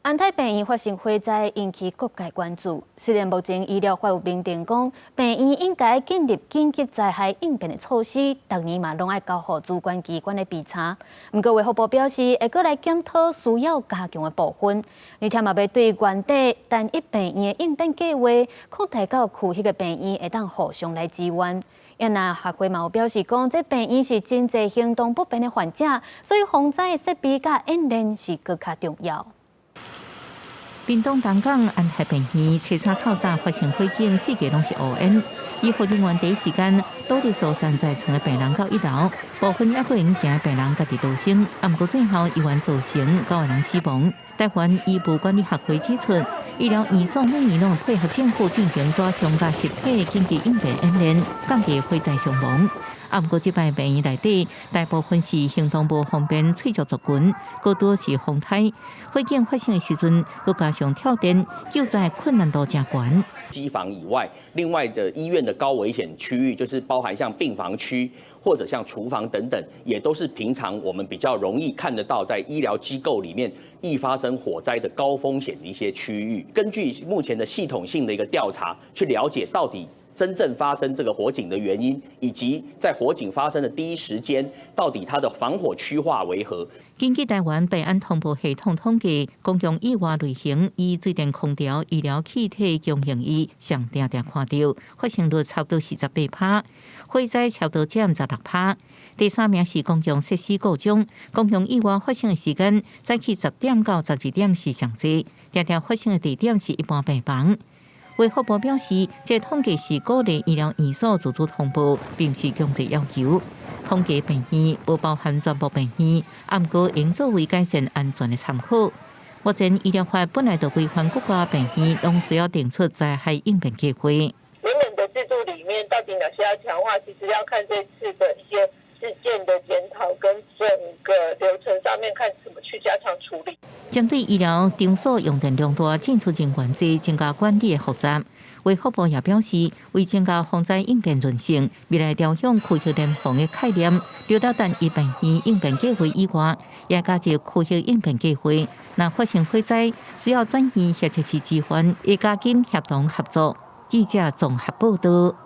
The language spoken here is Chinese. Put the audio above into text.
安泰病院发生火灾，引起各界关注。虽然目前医疗法有明定讲，病院应该建立紧急灾害应变的措施，逐年嘛拢爱交予主管机关的备查。不过，卫福部表示会过来检讨需要加强的部分，而且嘛要对原地单一病院的应变计划扩大到区域的病院，会当互相来支援。也那学会嘛有表示讲，这病院是真侪行动不便的患者，所以防灾的设备甲演练是更加重要。屏东东港安泰病院车车透早发生火警，四界拢是乌烟。医护人员第一时间努力疏散在床的病人到1楼，部分也不用行病人家己逃生。不过最后意外造成9个人死亡。台湾医务管理学会指出，医疗院所每年拢配合政府进行专项甲实体紧急应变演练，降低火灾伤亡。不过，这摆病院内底大部分是行动不方便、脆弱族群，更多是风灾。火警发生的时阵，又加上跳电，救灾困难度真悬。机房以外，另外的医院的高危险区域，就是包含像病房区或者像厨房等等，也都是平常我们比较容易看得到，在医疗机构里面易发生火灾的高风险的一些区域。根据目前的系统性的一个调查，去了解到底真正发生这个火警的原因，以及在火警发生的第一时间，到底它的防火区划为何？根据台湾备案通报系统统计，公共意外类型以水电空调、医疗气体供应医上常看到，发生率差不多48%，火灾差不多占16%。第3名是公共设施故障，公共意外发生的时间早起10点到12点是上济，常常发生的地点是一般病房。卫福部表示，这统计是鼓励医疗院所自主通报，并不是强制要求。统计病院不包含全部病院，不过应作为改善安全的参考。目前医疗法本来就规范各家病院拢需要定出灾害应变计划。原本的制度里面到底哪些要强化，其实要看这次的一些事件的检讨跟整个流程上面看怎么去加强处理。针对医疗场所用电量大、进出境管制、增加管理的复杂，卫福部也表示，为增加防灾应变韧性，未来调向区域联防的概念，除了单一病院应变计划以外，也加入区域应变计划。若发生火灾，需要转移或者是支援，会加紧协同合作。记者综合报道。